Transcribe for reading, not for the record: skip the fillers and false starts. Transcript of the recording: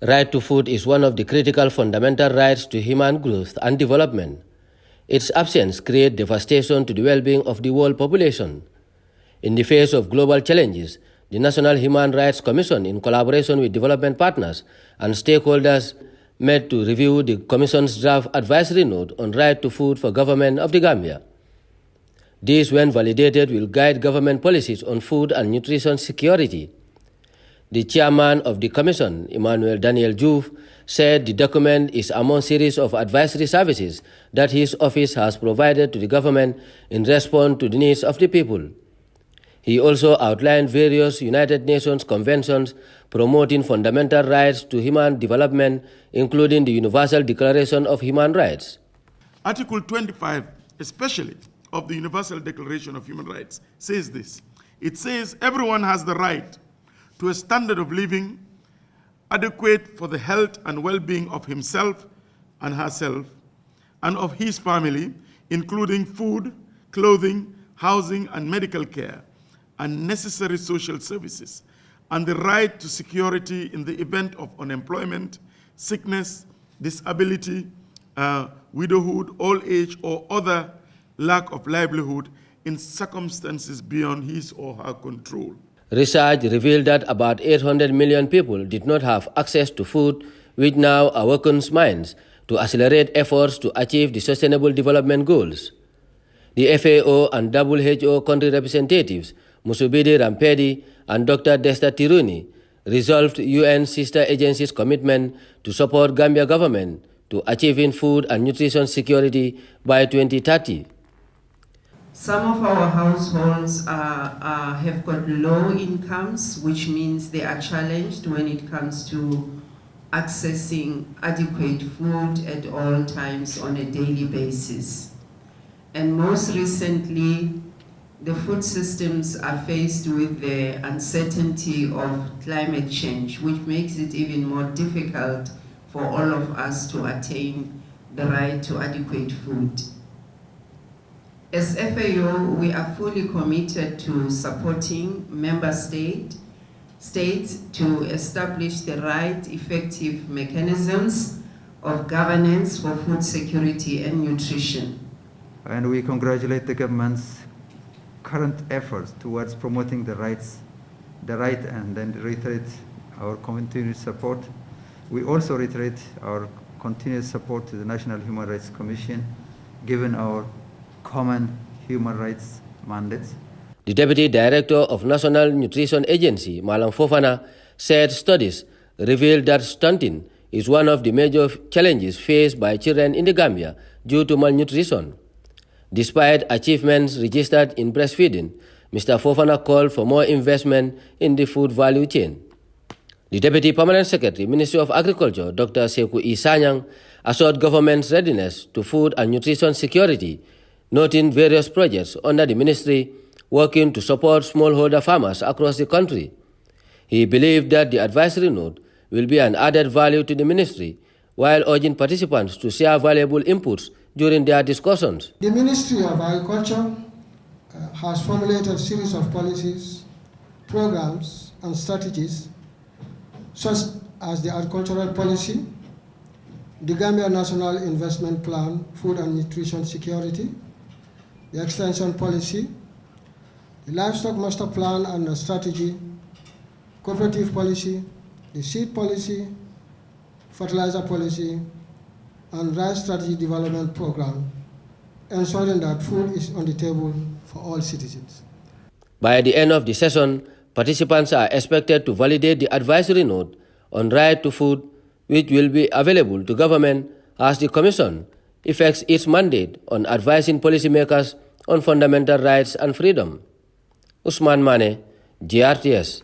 Right to food is one of the critical fundamental rights to human growth and development. Its absence creates devastation to the well-being of the world population. In the face of global challenges, the National Human Rights Commission, in collaboration with development partners and stakeholders, met to review the Commission's draft advisory note on right to food for government of the Gambia. This, when validated, will guide government policies on food and nutrition security. The chairman of the commission, Emmanuel Daniel Diouf, said the document is among a series of advisory services that his office has provided to the government in response to the needs of the people. He also outlined various United Nations conventions promoting fundamental rights to human development, including the Universal Declaration of Human Rights. Article 25, especially of the Universal Declaration of Human Rights, says this. It says everyone has the right to a standard of living adequate for the health and well-being of himself and herself and of his family, including food, clothing, housing, and medical care, and necessary social services, and the right to security in the event of unemployment, sickness, disability, widowhood, old age, or other lack of livelihood in circumstances beyond his or her control. Research revealed that about 800 million people did not have access to food, which now awakens minds to accelerate efforts to achieve the Sustainable Development Goals. The FAO and WHO country representatives, Musubidi Rampedi and Dr. Desta Tiruni, resolved UN sister agencies' commitment to support Gambia government to achieving food and nutrition security by 2030. Some of our households have got low incomes, which means they are challenged when it comes to accessing adequate food at all times on a daily basis. And most recently, the food systems are faced with the uncertainty of climate change, which makes it even more difficult for all of us to attain the right to adequate food. As FAO, we are fully committed to supporting member states to establish the right effective mechanisms of governance for food security and nutrition. And we congratulate the government's current efforts towards promoting the right, and then reiterate our continued support. We also reiterate our continued support to the National Human Rights Commission, given our common human rights mandates. The Deputy Director of National Nutrition Agency, Malam Fofana, said studies revealed that stunting is one of the major challenges faced by children in the Gambia due to malnutrition. Despite achievements registered in breastfeeding, Mr. Fofana called for more investment in the food value chain. The Deputy Permanent Secretary, Ministry of Agriculture, Dr. Sekou Isanyang, assured government's readiness to food and nutrition security, noting various projects under the ministry working to support smallholder farmers across the country. He believed that the advisory note will be an added value to the ministry, while urging participants to share valuable inputs during their discussions. The Ministry of Agriculture has formulated a series of policies, programs, and strategies, such as the Agricultural Policy, the Gambia National Investment Plan, Food and Nutrition Security, the Extension Policy, the Livestock Master Plan and Strategy, Cooperative Policy, the Seed Policy, Fertilizer Policy, and Rice Strategy Development Program, ensuring that food is on the table for all citizens. By the end of the session, participants are expected to validate the advisory note on right to food, which will be available to government as the Commission effects its mandate on advising policymakers on fundamental rights and freedom. Ousman Manneh, GRTS.